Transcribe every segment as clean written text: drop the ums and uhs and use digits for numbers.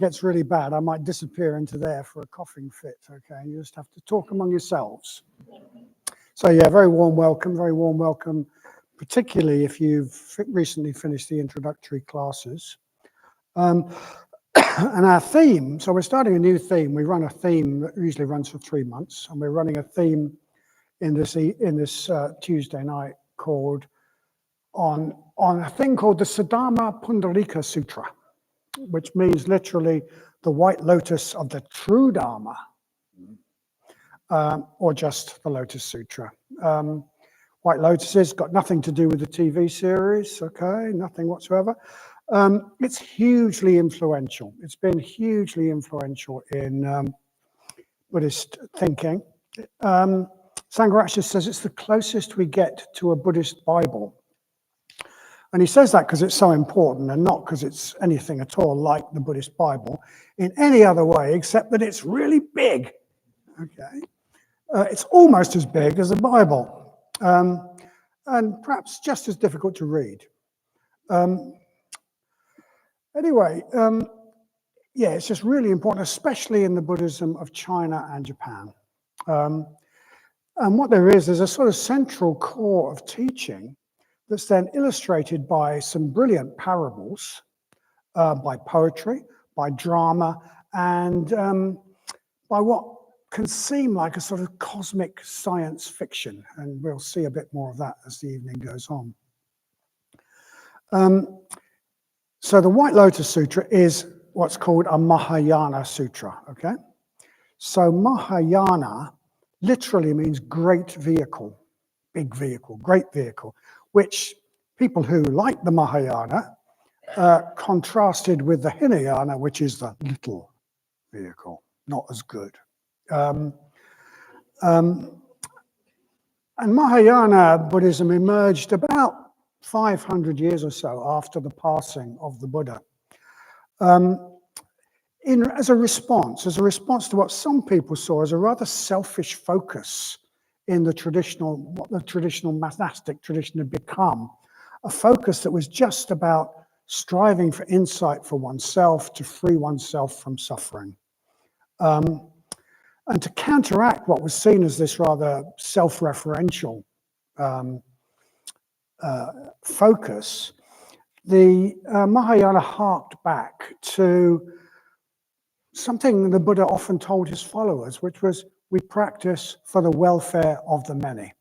gets really bad, I might disappear into there for a coughing fit, okay? You just have to talk among yourselves. So yeah, very warm welcome, particularly if you've recently finished the introductory classes. And our theme, so we're starting a new theme. We run a theme that usually runs for 3 months, and we're running a theme in this Tuesday night called on a thing called the Siddharma Pundarika Sutra, which means literally the White Lotus of the true Dharma, or just the Lotus Sutra. White Lotuses got nothing to do with the TV series, okay, nothing whatsoever. It's hugely influential. It's been hugely influential in Buddhist thinking. Sangharakshita says it's the closest we get to a Buddhist Bible. And he says that because it's so important and not because it's anything at all like the Buddhist Bible in any other way, except that it's really big, okay? It's almost as big as the Bible, and perhaps just as difficult to read. Anyway, yeah, it's just really important, especially in the Buddhism of China and Japan. And what there is a sort of central core of teaching that's then illustrated by some brilliant parables, by poetry, by drama, and by what can seem like a sort of cosmic science fiction. And we'll see a bit more of that as the evening goes on. So the White Lotus Sutra is what's called a Mahayana Sutra, okay? So Mahayana literally means great vehicle, big vehicle, great vehicle, which people who like the Mahayana contrasted with the Hinayana, which is the little vehicle, not as good. And Mahayana Buddhism emerged about 500 years or so after the passing of the Buddha, as a response to what some people saw as a rather selfish focus in the traditional, what the traditional monastic tradition had become, a focus that was just about striving for insight for oneself, to free oneself from suffering. And to counteract what was seen as this rather self-referential focus, the Mahayana harked back to something the Buddha often told his followers, which was, we practice for the welfare of the many.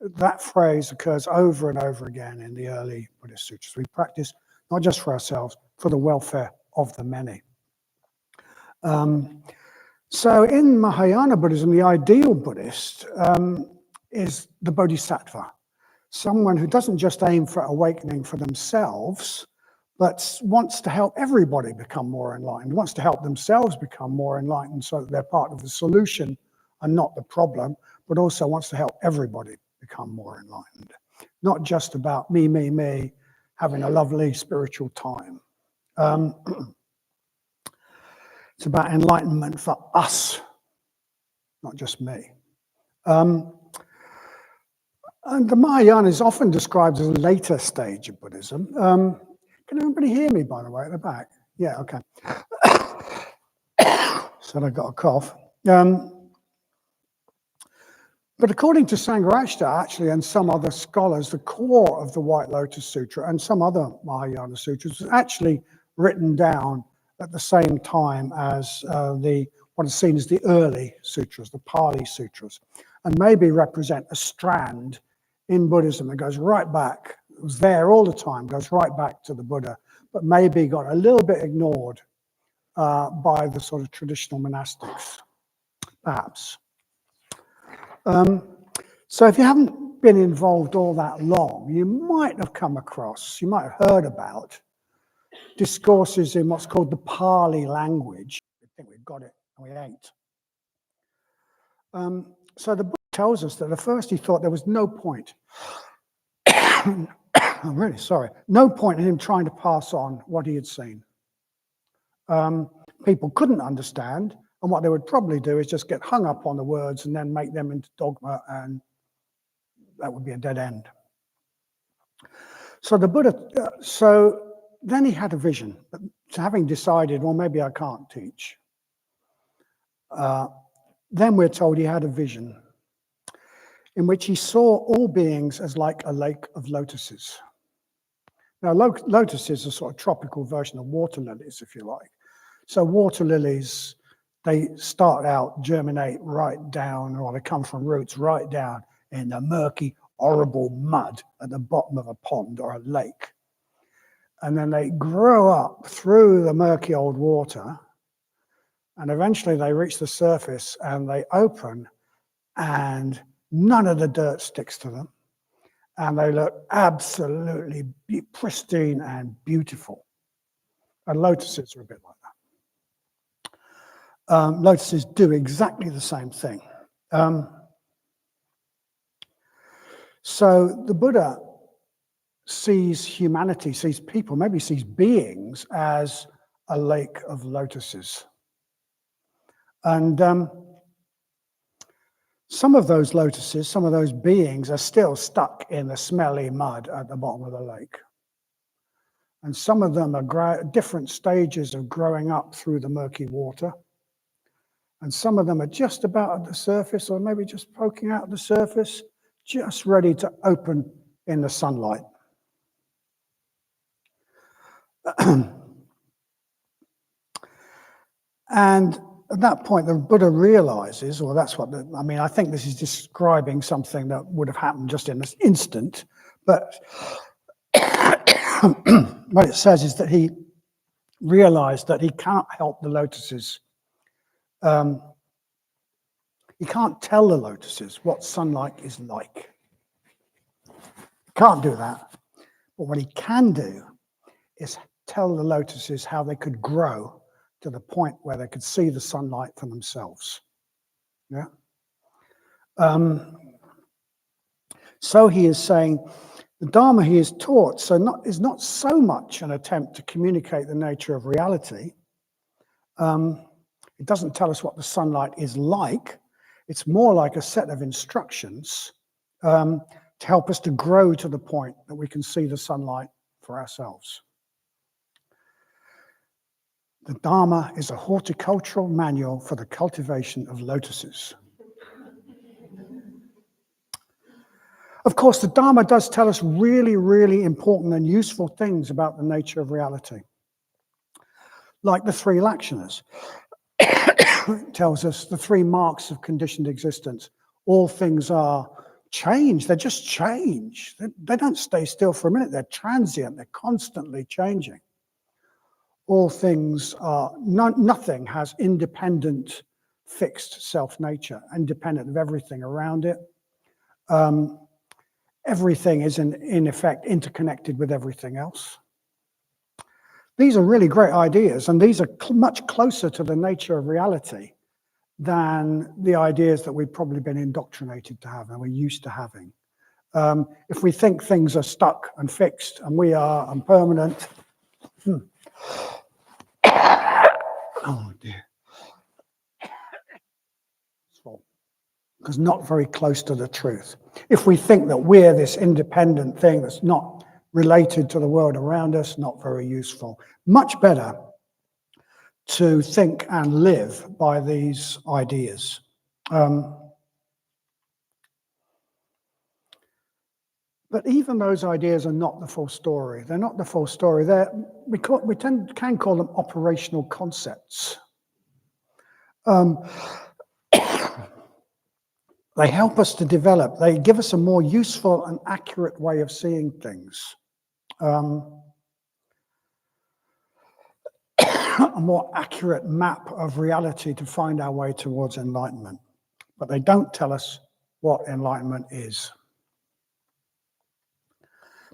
That phrase occurs over and over again in the early Buddhist sutras. We practice not just for ourselves, for the welfare of the many. So in Mahayana Buddhism, the ideal Buddhist is the Bodhisattva, someone who doesn't just aim for awakening for themselves, but wants to help everybody become more enlightened, wants to help themselves become more enlightened so that they're part of the solution and not the problem, but also wants to help everybody become more enlightened. Not just about me, having a lovely spiritual time. It's about enlightenment for us, not just me. And the Mahayana is often described as a later stage of Buddhism. Can everybody hear me, by the way, at the back? Yeah, okay. Said I got a cough. But according to Sangharakshita, actually, and some other scholars, the core of the White Lotus Sutra and some other Mahayana sutras was actually written down at the same time as what is seen as the early sutras, the Pali sutras, and maybe represent a strand in Buddhism that goes right back. It was there all the time, goes right back to the Buddha, but maybe got a little bit ignored by the sort of traditional monastics, perhaps. So if you haven't been involved all that long, you might have come across, you might have heard about discourses in what's called the Pali language. I think we've got it, and we ain't. So the book tells us that at first he thought there was no point. I'm really sorry. No point in him trying to pass on what he had seen. People couldn't understand, and what they would probably do is just get hung up on the words and then make them into dogma, and that would be a dead end. So the Buddha, then he had a vision, having decided, well, maybe I can't teach. Then we're told he had a vision in which he saw all beings as like a lake of lotuses. Now, lotuses are sort of tropical version of water lilies, if you like. So water lilies, they start out, germinate right down, or they come from roots right down in the murky, horrible mud at the bottom of a pond or a lake. And then they grow up through the murky old water, and eventually they reach the surface and they open, and none of the dirt sticks to them. And they look absolutely pristine and beautiful. And lotuses are a bit like that. Lotuses do exactly the same thing. So the Buddha sees humanity, sees people, maybe sees beings as a lake of lotuses. And some of those lotuses, some of those beings are still stuck in the smelly mud at the bottom of the lake. And some of them are different stages of growing up through the murky water. And some of them are just about at the surface, or maybe just poking out the surface, just ready to open in the sunlight. And at that point, the Buddha realizes, or that's what, I think this is describing something that would have happened just in this instant, but what it says is that he realized that he can't help the lotuses. He can't tell the lotuses what sunlight is like. He can't do that. But what he can do is tell the lotuses how they could grow to the point where they could see the sunlight for themselves. Yeah. So he is saying the Dharma he is taught is not so much an attempt to communicate the nature of reality. It doesn't tell us what the sunlight is like. It's more like a set of instructions to help us to grow to the point that we can see the sunlight for ourselves. The Dharma is a horticultural manual for the cultivation of lotuses. Of course, the Dharma does tell us really, really important and useful things about the nature of reality. Like the three lakshanas. It tells us the three marks of conditioned existence. All things are change. They just change. They don't stay still for a minute. They're transient. They're constantly changing. All things are, nothing has independent, fixed self-nature, independent of everything around it. Everything is in effect interconnected with everything else. These are really great ideas, and these are much closer to the nature of reality than the ideas that we've probably been indoctrinated to have and we're used to having. If we think things are stuck and fixed and we are impermanent, oh dear. Because not very close to the truth. If we think that we're this independent thing that's not related to the world around us, not very useful. Much better to think and live by these ideas. But even those ideas are not the full story. They're not the full story. We can call them operational concepts. They help us to develop. They give us a more useful and accurate way of seeing things. A more accurate map of reality to find our way towards enlightenment. But they don't tell us what enlightenment is.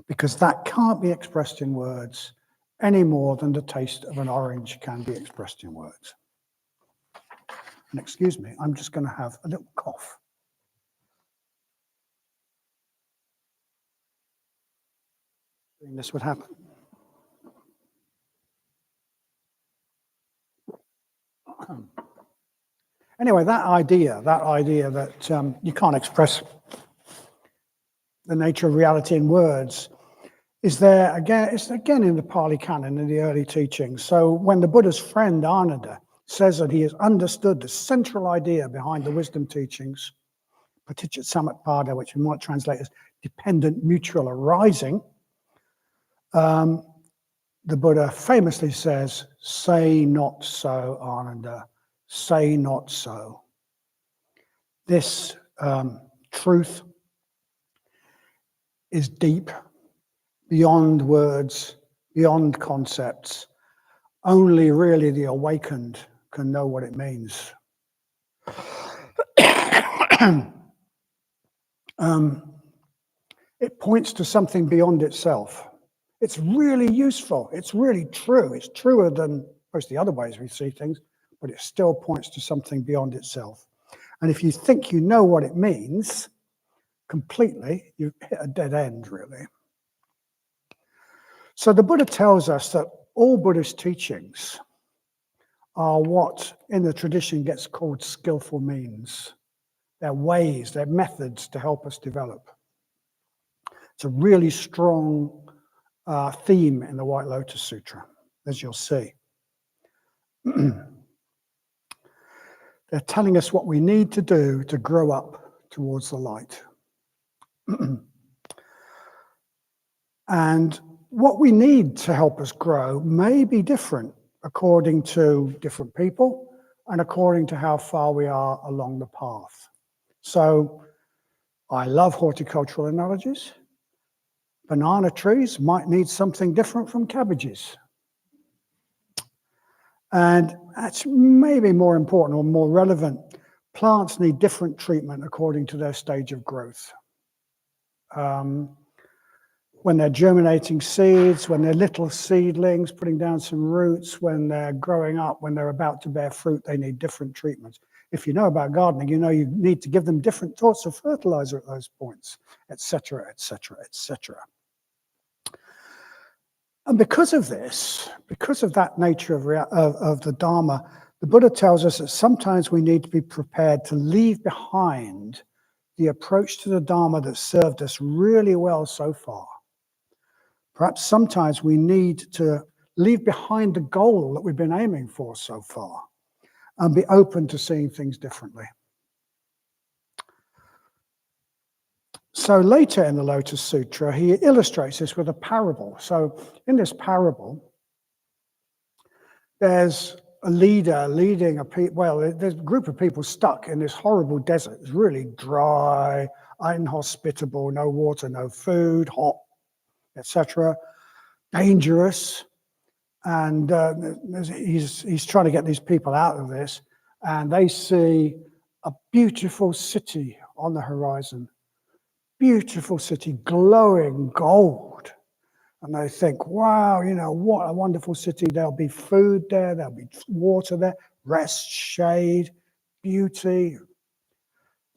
Because that can't be expressed in words any more than the taste of an orange can be expressed in words. And excuse me, I'm just going to have a little cough. This would happen. Anyway, that idea that you can't express the nature of reality in words is there again, it's again in the Pali Canon in the early teachings. So when the Buddha's friend Ananda says that he has understood the central idea behind the wisdom teachings, Paticca Samutpada, which we might translate as dependent mutual arising, the Buddha famously says, "Say not so, Ananda, say not so." This truth is deep, beyond words, beyond concepts. Only really the awakened can know what it means. It points to something beyond itself. It's really useful. It's really true. It's truer than most of the other ways we see things, but it still points to something beyond itself. And if you think you know what it means completely, you've hit a dead end, really. So the Buddha tells us that all Buddhist teachings are what in the tradition gets called skillful means. They're ways, they're methods to help us develop. It's a really strong theme in the White Lotus Sutra, as you'll see. They're telling us what we need to do to grow up towards the light. And what we need to help us grow may be different according to different people and according to how far we are along the path. So I love horticultural analogies. Banana trees might need something different from cabbages. And that's maybe more important or more relevant. Plants need different treatment according to their stage of growth. When they're germinating seeds, when they're little seedlings, putting down some roots, when they're growing up, when they're about to bear fruit, they need different treatments. If you know about gardening, you know you need to give them different sorts of fertilizer at those points, etc., etc., etc. And because of this, because of that nature of the Dharma, the Buddha tells us that sometimes we need to be prepared to leave behind the approach to the Dharma that served us really well so far. Perhaps sometimes we need to leave behind the goal that we've been aiming for so far and be open to seeing things differently. So later in the Lotus Sutra, he illustrates this with a parable. So in this parable, there's a leader leading there's a group of people stuck in this horrible desert. It's really dry, inhospitable, no water, no food, hot, etc. Dangerous. And he's trying to get these people out of this. And they see a beautiful city on the horizon. Beautiful city, glowing gold. And they think, wow, what a wonderful city. There'll be food there, there'll be water there, rest, shade, beauty.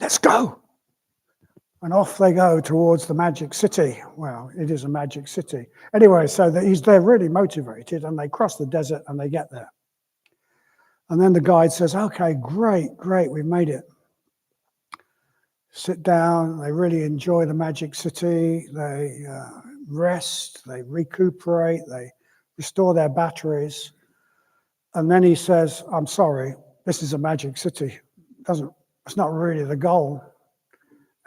Let's go. And off they go towards the magic city. Well, it is a magic city. Anyway, so they're really motivated and they cross the desert and they get there. And then the guide says, okay, great, we've made it. Sit down, they really enjoy the magic city, they rest, they recuperate, they restore their batteries. And then he says, I'm sorry, this is a magic city. It's not really the goal.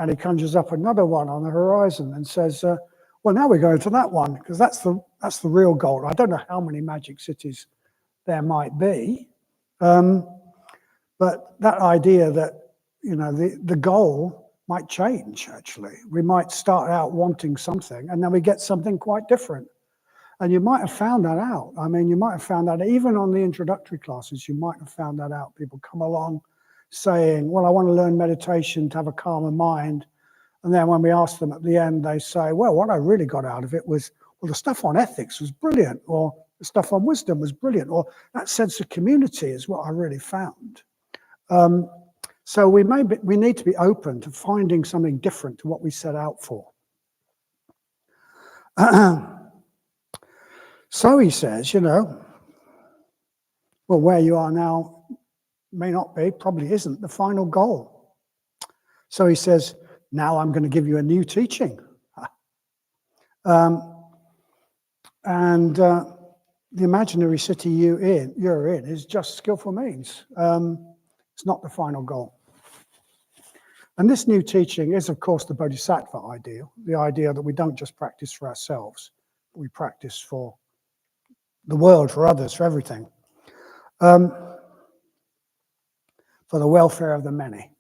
And he conjures up another one on the horizon and says, well, now we're going to that one, because that's the real goal. I don't know how many magic cities there might be, but that idea that, the goal might change, actually. We might start out wanting something, and then we get something quite different. And you might have found that out. I mean, you might have found that even on the introductory classes, you might have found that out. People come along saying, well, I want to learn meditation to have a calmer mind. And then when we ask them at the end, they say, well, what I really got out of it was, well, the stuff on ethics was brilliant, or the stuff on wisdom was brilliant, or that sense of community is what I really found. So we need to be open to finding something different to what we set out for. So he says, well, where you are now may not be, probably isn't the final goal. So he says, now I'm going to give you a new teaching. And the imaginary city you're in is just skillful means. It's not the final goal. And this new teaching is, of course, the Bodhisattva ideal, the idea that we don't just practice for ourselves, but we practice for the world, for others, for everything, for the welfare of the many.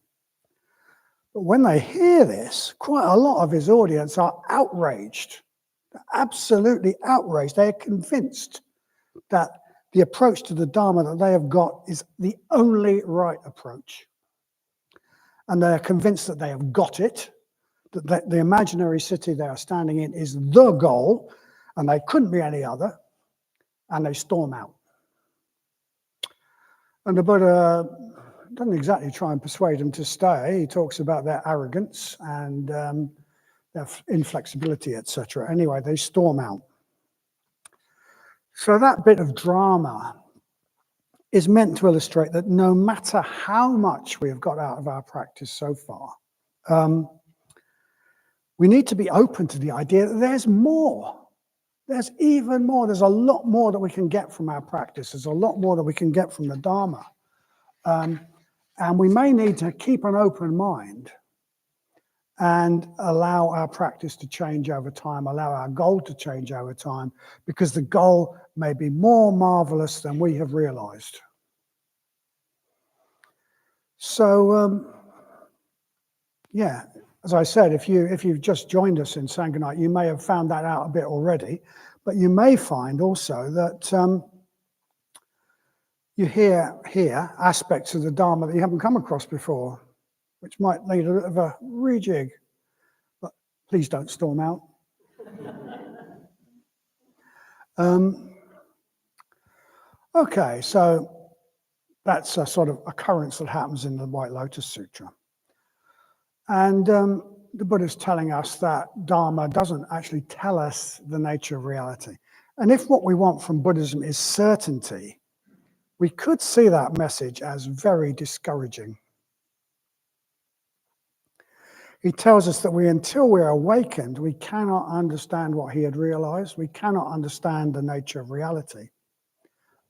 But when they hear this, quite a lot of his audience are outraged, absolutely outraged. They are convinced that the approach to the Dharma that they have got is the only right approach. And they are convinced that they have got it, that the imaginary city they are standing in is the goal, and they couldn't be any other, and they storm out. And the Buddha doesn't exactly try and persuade them to stay. He talks about their arrogance and their inflexibility, etc. Anyway, they storm out. So that bit of drama is meant to illustrate that no matter how much we have got out of our practice so far, we need to be open to the idea that there's more. There's even more. There's a lot more that we can get from our practice. There's a lot more that we can get from the Dharma. And we may need to keep an open mind and allow our practice to change over time, allow our goal to change over time, because the goal may be more marvelous than we have realized. So, yeah, as I said, if you've just joined us in Sangha Night, you may have found that out a bit already, but you may find also that you hear aspects of the Dharma that you haven't come across before, which might need a bit of a rejig. But please don't storm out. Okay, so that's a sort of occurrence that happens in the White Lotus Sutra. And the Buddha is telling us that Dharma doesn't actually tell us the nature of reality. And if what we want from Buddhism is certainty, we could see that message as very discouraging. He tells us that until we're awakened, we cannot understand what he had realized. We cannot understand the nature of reality.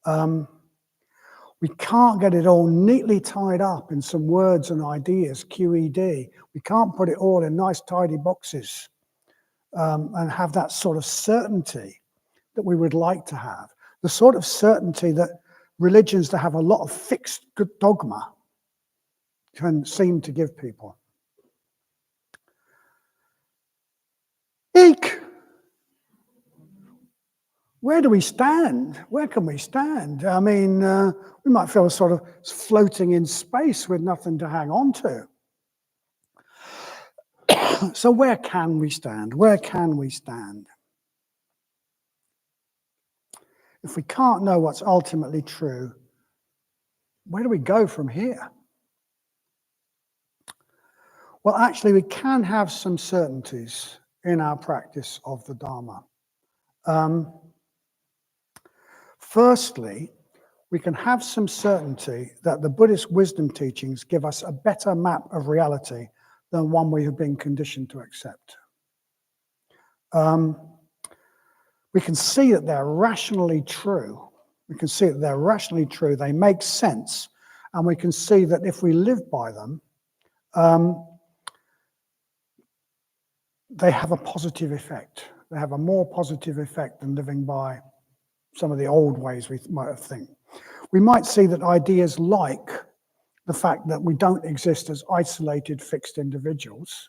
We can't get it all neatly tied up in some words and ideas, QED. We can't put it all in nice, tidy boxes and have that sort of certainty that we would like to have. The sort of certainty that religions that have a lot of fixed dogma can seem to give people. Eek! Where do we stand? Where can we stand? I mean, we might feel sort of floating in space with nothing to hang on to. So where can we stand? Where can we stand? If we can't know what's ultimately true, where do we go from here? Well, actually, we can have some certainties in our practice of the Dharma. Firstly, we can have some certainty that the Buddhist wisdom teachings give us a better map of reality than one we have been conditioned to accept. We can see that they're rationally true. We can see that they're rationally true. They make sense. And we can see that if we live by them, they have a positive effect. They have a more positive effect than living by some of the old ways we might have think. We might see that ideas like the fact that we don't exist as isolated, fixed individuals.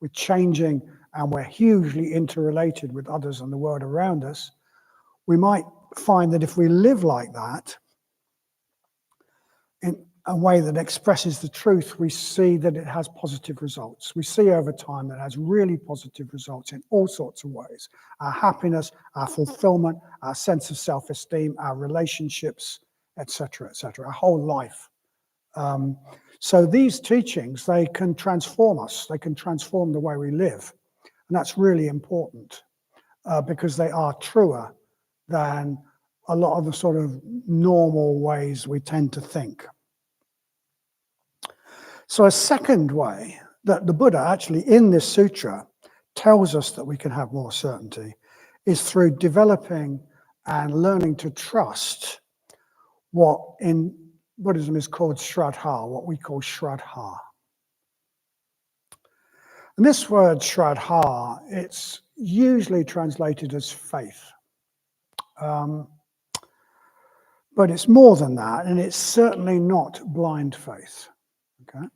We're changing and we're hugely interrelated with others and the world around us. We might find that if we live like that, in a way that expresses the truth, we see that it has positive results. We see over time that it has really positive results in all sorts of ways. Our happiness, our fulfillment, our sense of self-esteem, our relationships, etc., our whole life. So these teachings, they can transform us. They can transform the way we live. And that's really important because they are truer than a lot of the sort of normal ways we tend to think. So a second way that the Buddha actually in this sutra tells us that we can have more certainty is through developing and learning to trust what in Buddhism is called Shraddha, what we call Shraddha. And this word Shraddha, it's usually translated as faith. But it's more than that, and it's certainly not blind faith. Okay.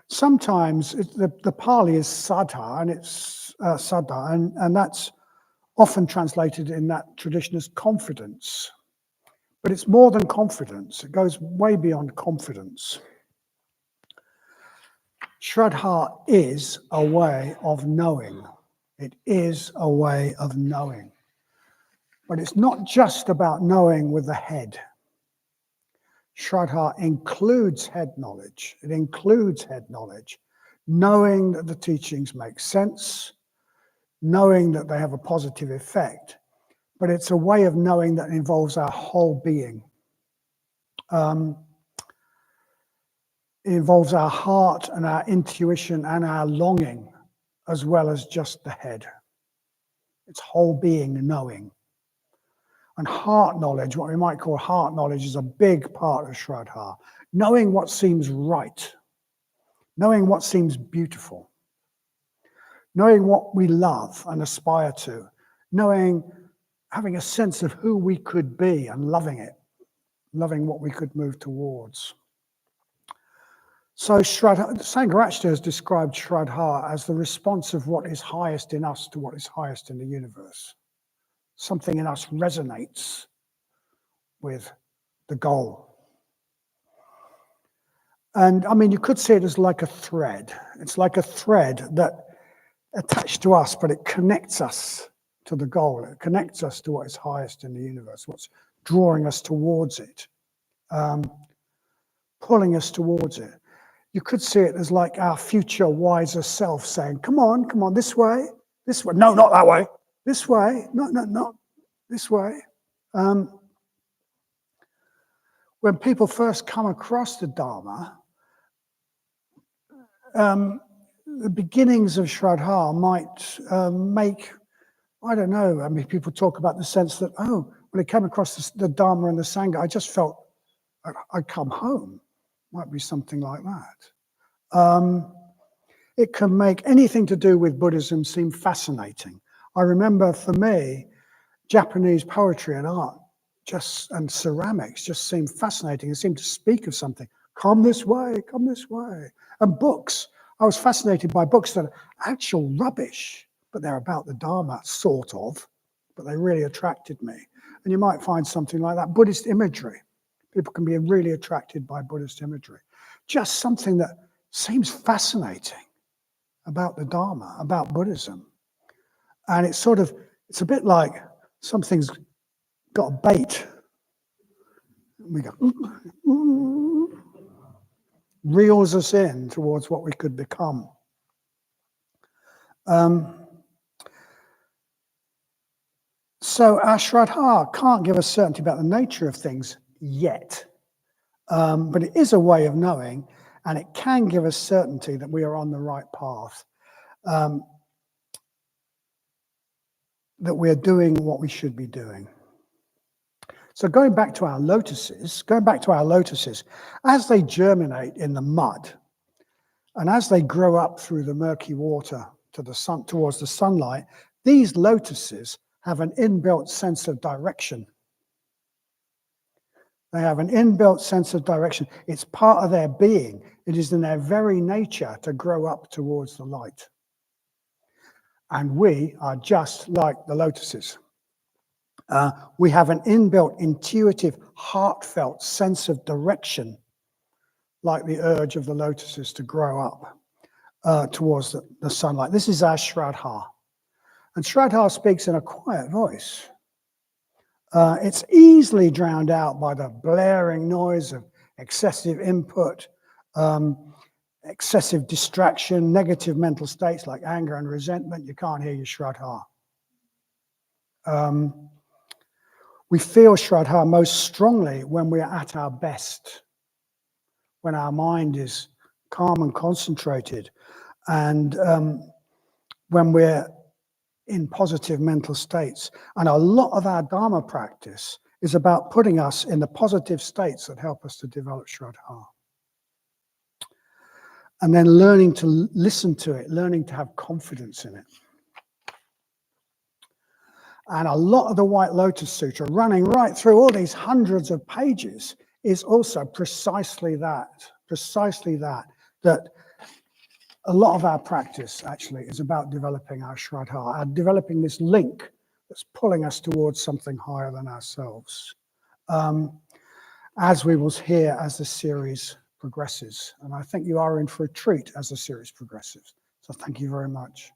Sometimes the Pali is saddha, and it's saddha, and that's often translated in that tradition as confidence. But it's more than confidence. It goes way beyond confidence. Shraddha is a way of knowing. It is a way of knowing. But it's not just about knowing with the head. Shraddha includes head knowledge. It includes head knowledge, knowing that the teachings make sense, knowing that they have a positive effect, but it's a way of knowing that involves our whole being. It involves our heart and our intuition and our longing, as well as just the head. It's whole being knowing. And heart knowledge, what we might call heart knowledge, is a big part of Shraddha. Knowing what seems right, knowing what seems beautiful, knowing what we love and aspire to, having a sense of who we could be and loving it, loving what we could move towards. So Sangharakshita has described Shraddha as the response of what is highest in us to what is highest in the universe. Something in us resonates with the goal. And I mean, you could see it as like a thread. It's like a thread that attached to us, but it connects us to the goal. It connects us to what is highest in the universe, what's drawing us towards it, pulling us towards it. You could see it as like our future wiser self saying, come on, this way. No, not that way. This way, not this way. When people first come across the Dharma, the beginnings of Shraddha might make, I don't know, I mean, people talk about the sense that, when I came across the Dharma and the Sangha, I just felt I'd come home. Might be something like that. It can make anything to do with Buddhism seem fascinating. I remember for me, Japanese poetry and art and ceramics just seemed fascinating. It seemed to speak of something. Come this way, come this way. And books. I was fascinated by books that are actual rubbish, but they're about the Dharma, sort of, but they really attracted me. And you might find something like that. Buddhist imagery. People can be really attracted by Buddhist imagery. Just something that seems fascinating about the Dharma, about Buddhism. And it's a bit like something's got a bait. We go, reels us in towards what we could become. So our Shraddha can't give us certainty about the nature of things yet. But it is a way of knowing, and it can give us certainty that we are on the right path. That we're doing what we should be doing. So going back to our lotuses, as they germinate in the mud, and as they grow up through the murky water to the sun, towards the sunlight, these lotuses have an inbuilt sense of direction. They have an inbuilt sense of direction. It's part of their being. It is in their very nature to grow up towards the light. And we are just like the lotuses. We have an inbuilt, intuitive, heartfelt sense of direction, like the urge of the lotuses to grow up towards the sunlight. This is our Shraddha. And Shraddha speaks in a quiet voice. It's easily drowned out by the blaring noise of excessive input, excessive distraction, negative mental states like anger and resentment. You can't hear your Shraddha. We feel Shraddha most strongly when we're at our best, when our mind is calm and concentrated, and when we're in positive mental states. And a lot of our Dharma practice is about putting us in the positive states that help us to develop Shraddha. And then learning to listen to it, learning to have confidence in it. And a lot of the White Lotus Sutra, running right through all these hundreds of pages, is also precisely that, that a lot of our practice actually is about developing our Shraddha, developing this link that's pulling us towards something higher than ourselves. As we will hear as the series progresses. And I think you are in for a treat as the series progresses. So thank you very much.